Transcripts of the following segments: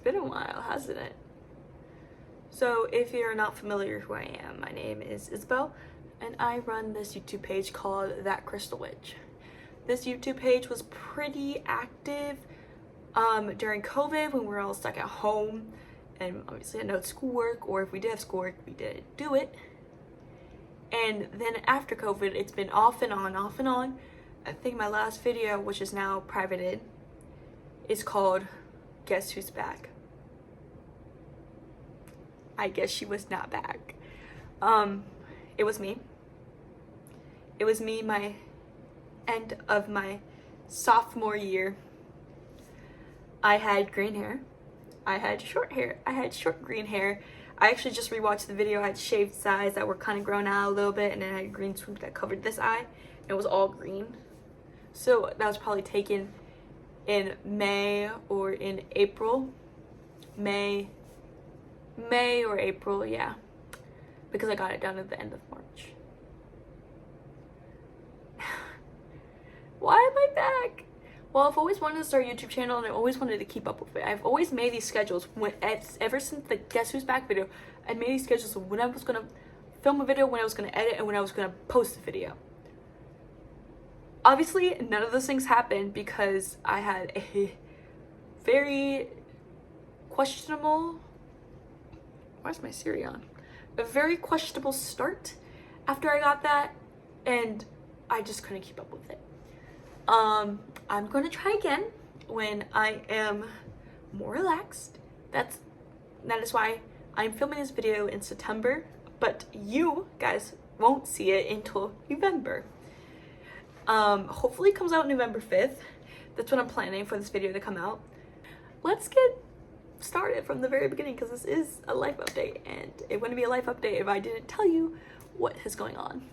been a while, hasn't it? So if you're not familiar who I am, my name is Isabel, and I run this YouTube page called That Crystal Witch. This YouTube page was pretty active during COVID when we were all stuck at home, and obviously had no schoolwork, or if we did have schoolwork, we didn't do it. And then after COVID, it's been off and on, off and on. I think my last video, which is now privated, is called Guess Who's Back? I guess she was not back. It was me. It was me, my end of my sophomore year. I had green hair. I had short hair. I had short green hair. I actually just rewatched the video. I had shaved sides that were kind of grown out a little bit, and then I had a green swoop that covered this eye. It was all green. So that was probably taken in May or in April. May or April, yeah. Because I got it done at the end of March. Why am I back? Well, I've always wanted to start a YouTube channel, and I always wanted to keep up with it. I've always made these schedules. Ever since the Guess Who's Back video, I made these schedules of when I was going to film a video, when I was going to edit, and when I was going to post a video. Obviously, none of those things happened because I had a very questionable... Where's my Siri on? A very questionable start after I got that, and I just couldn't keep up with it. I'm going to try again when I am more relaxed. That is why I'm filming this video in September, but you guys won't see it until November. Hopefully it comes out November 5th. That's when I'm planning for this video to come out. Let's get started from the very beginning, because this is a life update, and it wouldn't be a life update if I didn't tell you what is going on.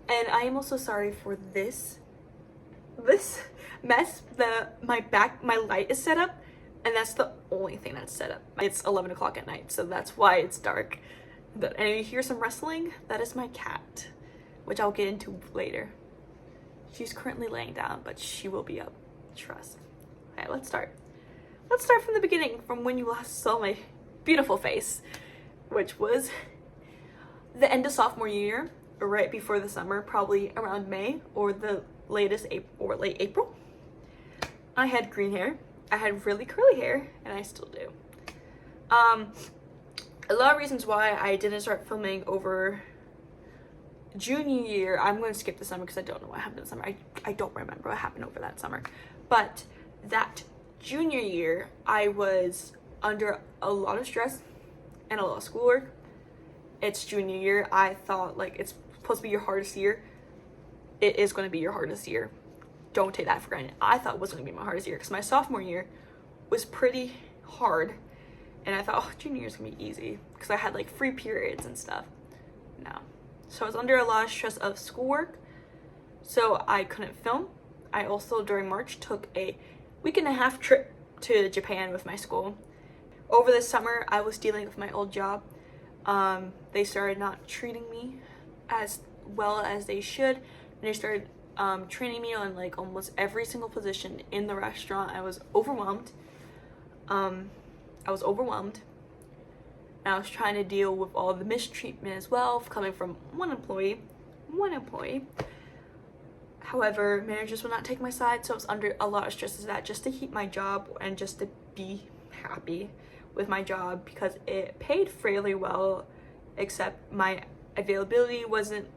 And I am also sorry for this mess. My light is set up, and that's the only thing that's set up. It's 11 o'clock at night, so that's why it's dark. And you hear some rustling. That is my cat, which I'll get into later. She's currently laying down, but she will be up, trust. Okay, let's start. Let's start from the beginning, from when you last saw my beautiful face, which was the end of sophomore year, right before the summer, probably around May or the latest April or late April. I had green hair. I had really curly hair, and I still do. A lot of reasons why I didn't start filming over junior year. I'm going to skip the summer because I don't know what happened in the summer. I don't remember what happened over that summer. But that junior year, I was under a lot of stress and a lot of schoolwork. It's junior year. I thought, like, it's supposed to be your hardest year. It is going to be your hardest year. Don't take that for granted. I thought it was going to be my hardest year because my sophomore year was pretty hard. And I thought, oh, junior year is going to be easy because I had, like, free periods and stuff. No. So I was under a lot of stress of schoolwork, so I couldn't film. I also, during March, took a week-and-a-half trip to Japan with my school. Over the summer, I was dealing with my old job. They started not treating me as well as they should, and they started training me on, like, almost every single position in the restaurant. I was overwhelmed. And I was trying to deal with all the mistreatment as well, coming from one employee. However, managers would not take my side, so I was under a lot of stress of that, just to keep my job and just to be happy with my job, because it paid fairly well, except my availability wasn't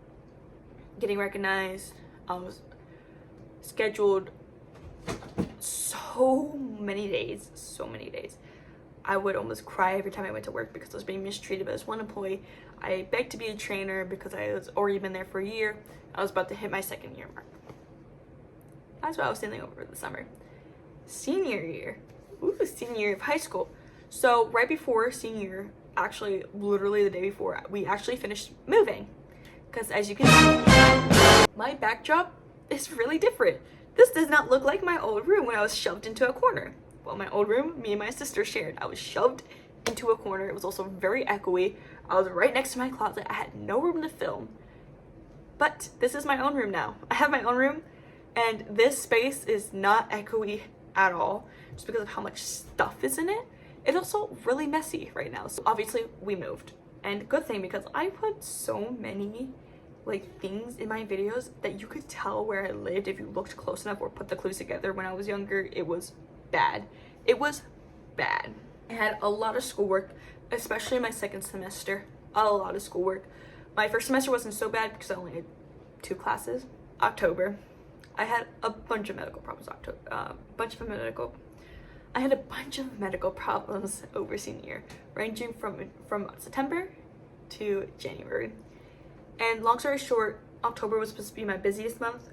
getting recognized. I was scheduled so many days. I would almost cry every time I went to work because I was being mistreated by this one employee. I begged to be a trainer because I was already been there for a year. I was about to hit my second year mark. That's what I was feeling over the summer. Senior year of high school. So right before senior year, actually literally the day before, we actually finished moving. Because as you can see, my backdrop is really different. This does not look like my old room when I was shoved into a corner. Well, my old room, me and my sister shared. I was shoved into a corner. It was also very echoey. I was right next to my closet. I had no room to film. But this is my own room now. I have my own room, and this space is not echoey at all. just because of how much stuff is in it. It's also really messy right now. So obviously we moved, and good thing, because I put so many like things in my videos that you could tell where I lived if you looked close enough or put the clues together. When I was younger, it was bad. It was bad. I had a lot of schoolwork, especially my second semester. A lot of schoolwork. My first semester wasn't so bad because I only had 2 classes. October, I had a bunch of medical problems. I had a bunch of medical problems over senior year, ranging from September to January. And long story short, October was supposed to be my busiest month.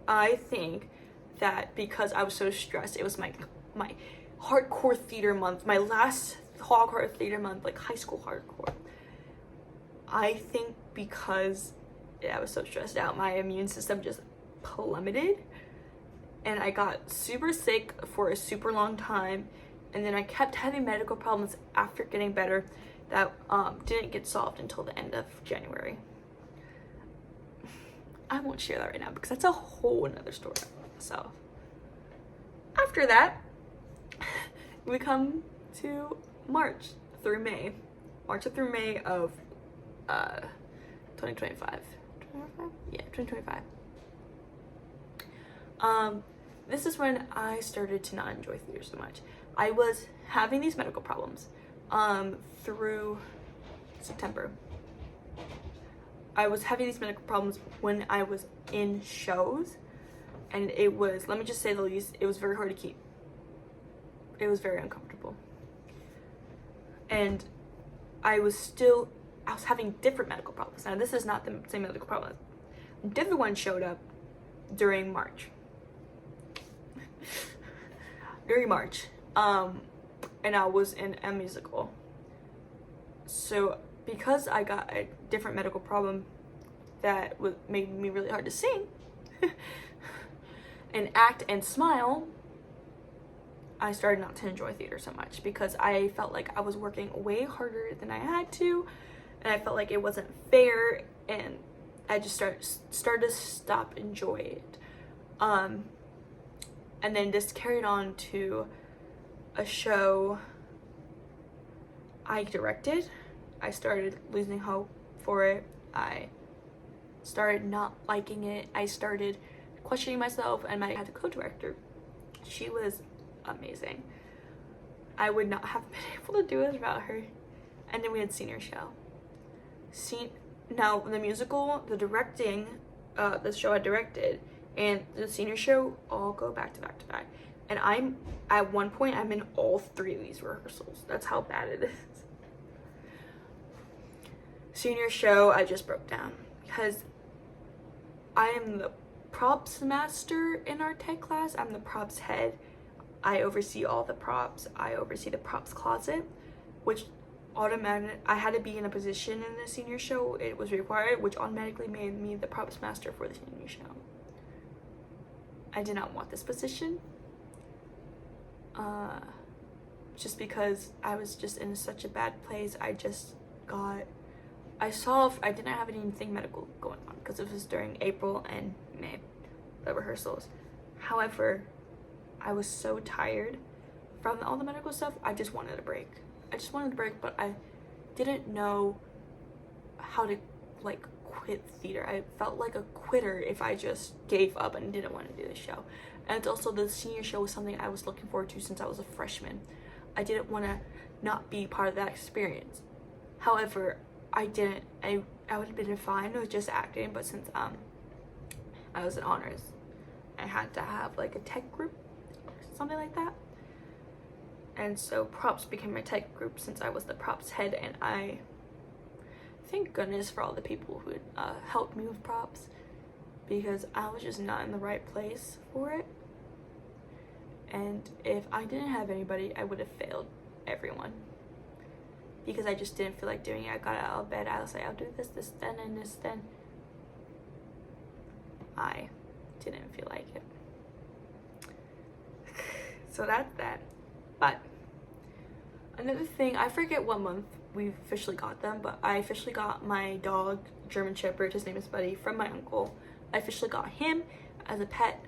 I think that because I was so stressed, it was my hardcore theater month, my last hardcore theater month, like high school hardcore. I think because I was so stressed out, my immune system just plummeted, and I got super sick for a super long time, and then I kept having medical problems after getting better that didn't get solved until the end of January. I won't share that right now because that's a whole another story. So after that, we come to March through May of 2025. Yeah, 2025. This is when I started to not enjoy theater so much. I was having these medical problems through September. I was having these medical problems when I was in shows, and it was, let me just say the least, it was very hard to keep. It was very uncomfortable. And I was having different medical problems. Now, this is not the same medical problem. A different one showed up during March. And I was in a musical. So because I got a different medical problem that made me really hard to sing and act and smile, I started not to enjoy theater so much because I felt like I was working way harder than I had to, and I felt like it wasn't fair, and I just started to stop enjoying it. And then this carried on to a show I directed. I started losing hope for it. I started not liking it. I started questioning myself, and I had a co-director. She was amazing. I would not have been able to do it without her. And then we had senior show. Now the musical, the directing, the show I directed, and the senior show all go back to back to back. And at one point I'm in all 3 of these rehearsals. That's how bad it is. Senior show, I just broke down because I am the props master in our tech class. I'm the props head. I oversee all the props. I oversee the props closet, which I had to be in a position in the senior show. It was required, which automatically made me the props master for the senior show. I did not want this position. Just because I was just in such a bad place. I didn't have anything medical going on because it was during April and May, the rehearsals. However, I was so tired from all the medical stuff, I just wanted a break. But I didn't know how to quit theater. I felt like a quitter if I just gave up and didn't want to do the show. And also the senior show was something I was looking forward to since I was a freshman. I didn't want to not be part of that experience. However, I would have been fine with just acting, but since I was in honors, I had to have a tech group, something like that. And so props became my tech group since I was the props head, and I thank goodness for all the people who helped me with props, because I was just not in the right place for it. And if I didn't have anybody, I would have failed everyone, because I just didn't feel like doing it. I got out of bed, I was like, I'll do this, then, and this, then. I didn't feel like it. So that's that. But another thing, I forget what month we officially got them, but I officially got my dog, German Shepherd, his name is Buddy, from my uncle. I officially got him as a pet,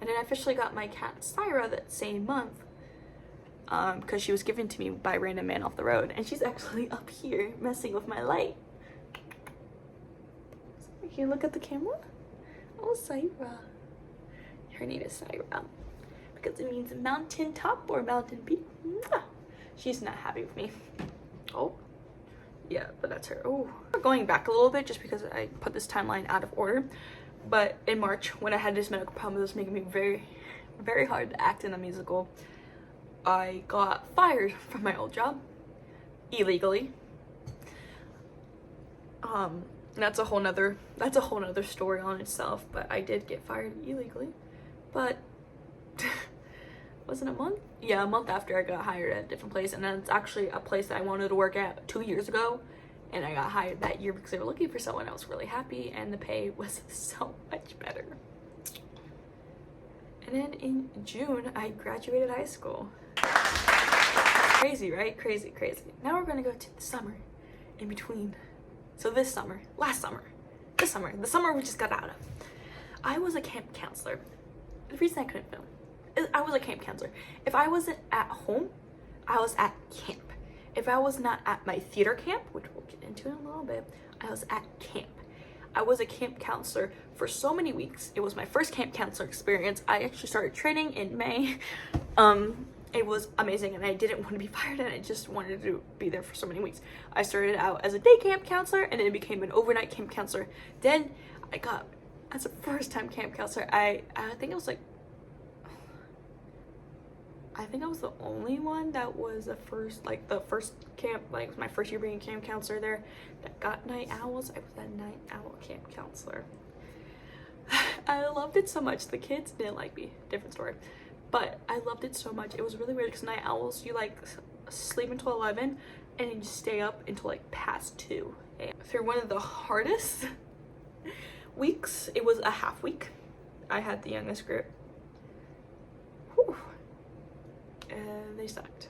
and then I officially got my cat Syra that same month because she was given to me by a random man off the road, and she's actually up here messing with my light. Can you look at the camera? Oh, Syra. Her name is Syra because it means mountain top or mountain peak. She's not happy with me. Oh, yeah, but that's her. Oh, we're going back a little bit just because I put this timeline out of order. But in March, when I had this medical problem that was making me very, very hard to act in a musical, I got fired from my old job illegally. That's a whole nother story on itself, but I did get fired illegally. But wasn't a month? Yeah, a month after I got hired at a different place, and then it's actually a place that I wanted to work at 2 years ago, and I got hired that year because they were looking for someone. I was really happy, and the pay was so much better. And then in June, I graduated high school. Crazy, right? Crazy, crazy. Now we're gonna go to the summer in between. So this summer, the summer we just got out of, I was a camp counselor. The reason I couldn't film is I was a camp counselor. If I wasn't at home, I was at camp. If I was not at my theater camp, which we'll get into in a little bit, I was at camp. I was a camp counselor for so many weeks. It was my first camp counselor experience. I actually started training in May. It was amazing, and I didn't want to be fired, and I just wanted to be there for so many weeks. I started out as a day camp counselor, and then became an overnight camp counselor. Then I got, as a first-time camp counselor, I think I was the only one that was the first camp, like my first year being a camp counselor there, that got night owls. I was a night owl camp counselor. I loved it so much. The kids didn't like me, different story. But I loved it so much. It was really weird because night owls, you like sleep until 11 and you stay up until like past 2 a.m. Through one of the hardest weeks, it was a half week. I had the youngest group. Whew. And they sucked.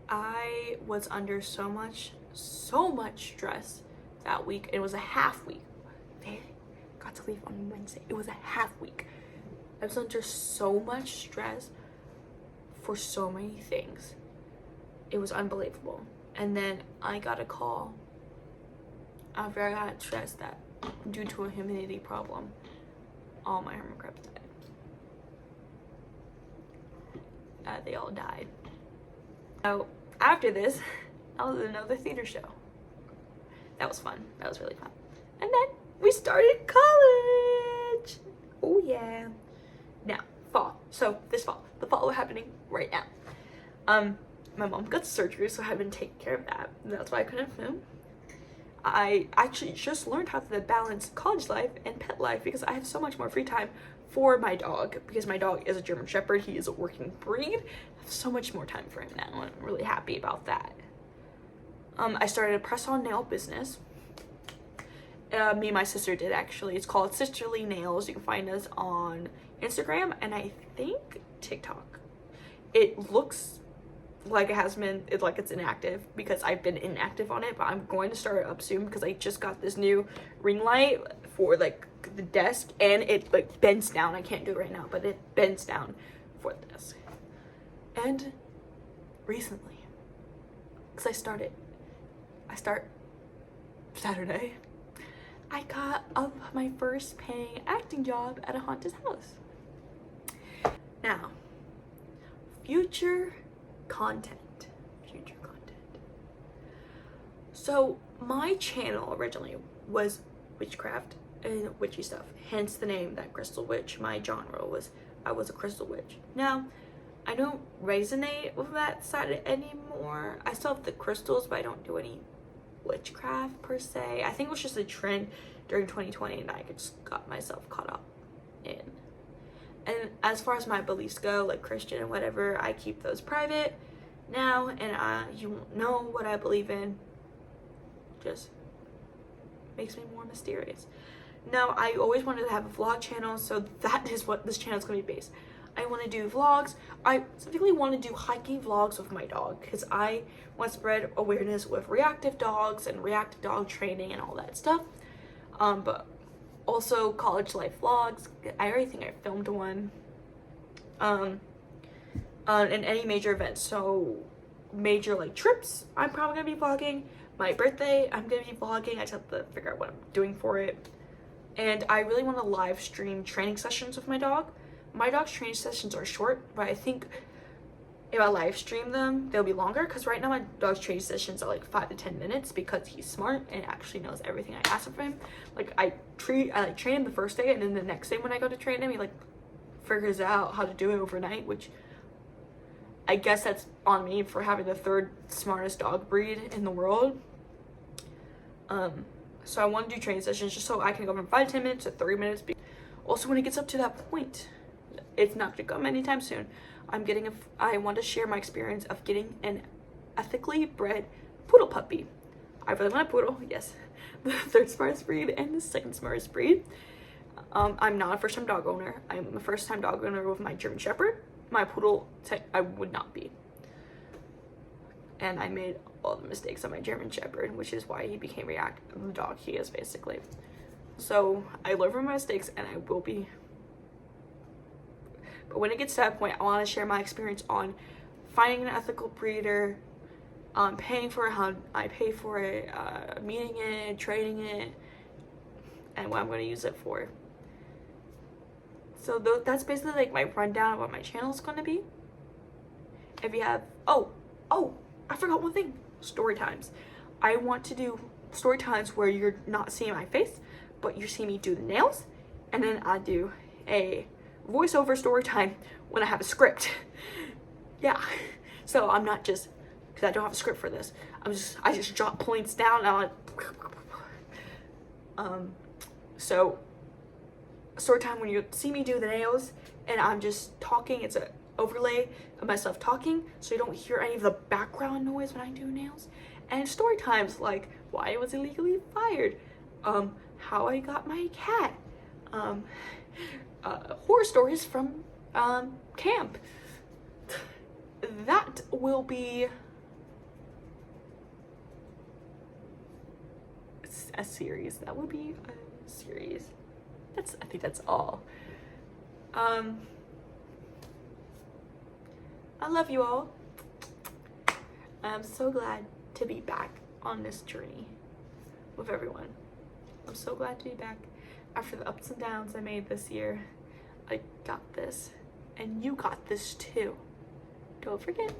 I was under so much stress that week. It was a half week. They got to leave on Wednesday. It was a half week. I was under so much stress for so many things. It was unbelievable. And then I got a call after I got stressed that due to a humidity problem, all my hermit crabs died. They all died. So after this, I was in another theater show. That was fun. That was really fun. And then we started college. Oh yeah. Now, fall. So this fall. The fall is happening right now. My mom got surgery, so I've been taking care of that. That's why I couldn't film. I actually just learned how to balance college life and pet life because I have so much more free time for my dog, because my dog is a German Shepherd. He is a working breed. I have so much more time for him now, and I'm really happy about that. I started a press-on nail business. Me and my sister did, actually. It's called Sisterly Nails. You can find us on Instagram and I think TikTok. It looks like it has been, it's inactive because I've been inactive on it, but I'm going to start it up soon because I just got this new ring light for like the desk, and it like bends down. I can't do it right now, but it bends down for the desk. And recently, because I start Saturday, I got my first paying acting job at a haunted house. Now, future content. So my channel originally was witchcraft and witchy stuff, hence the name That Crystal Witch. My genre was I was a crystal witch. Now, I don't resonate with that side anymore. I still have the crystals, but I don't do any witchcraft per se. I think it was just a trend during 2020 and I just got myself caught up in. And as far as my beliefs go, like Christian and whatever, I keep those private now, and you won't know what I believe in. Just makes me more mysterious. Now, I always wanted to have a vlog channel, so that is what this channel is going to be based. I want to do vlogs. I specifically want to do hiking vlogs with my dog because I want to spread awareness with reactive dogs and reactive dog training and all that stuff. But also college life vlogs. I already think I filmed one. in any major events. So major like trips, I'm probably gonna be vlogging. My birthday, I'm gonna be vlogging. I just have to figure out what I'm doing for it. And I really want to live stream training sessions with my dog. My dog's training sessions are short, but I think if I live stream them, they'll be longer, because right now my dog's training sessions are like 5 to 10 minutes because he's smart and actually knows everything I ask of him. Like I train him the first day, and then the next day when I go to train him, he like figures out how to do it overnight, which I guess that's on me for having the third smartest dog breed in the world. So I want to do training sessions just so I can go from 5 to 10 minutes to 30 minutes. Also, when it gets up to that point, it's not gonna come anytime soon. I want to share my experience of getting an ethically bred poodle puppy. I really want a poodle, yes. The third smartest breed and the second smartest breed. I'm not a first-time dog owner. I'm a first-time dog owner with my German Shepherd. My poodle, I would not be. And I made all the mistakes on my German Shepherd, which is why he became the dog he is, basically. So I learned from my mistakes, and I will be. But when it gets to that point, I want to share my experience on finding an ethical breeder, paying for a hunt. I pay for it, meeting it, training it, and what I'm going to use it for. So that's basically like my rundown of what my channel is going to be. If you have, oh, I forgot one thing. Story times. I want to do story times where you're not seeing my face, but you see me do the nails, and then I do a voiceover story time when I have a script. Yeah, so I'm not just, because I don't have a script for this, I just jot points down, and I'm like, so story time when you see me do the nails and I'm just talking. It's an overlay of myself talking, so you don't hear any of the background noise when I do nails. And story times like why I was illegally fired, how I got my cat, horror stories from camp. That will be a series. That will be a series. I think that's all. I love you all. I'm so glad to be back on this journey with everyone. I'm so glad to be back after the ups and downs I made this year. I got this, and you got this too. Don't forget.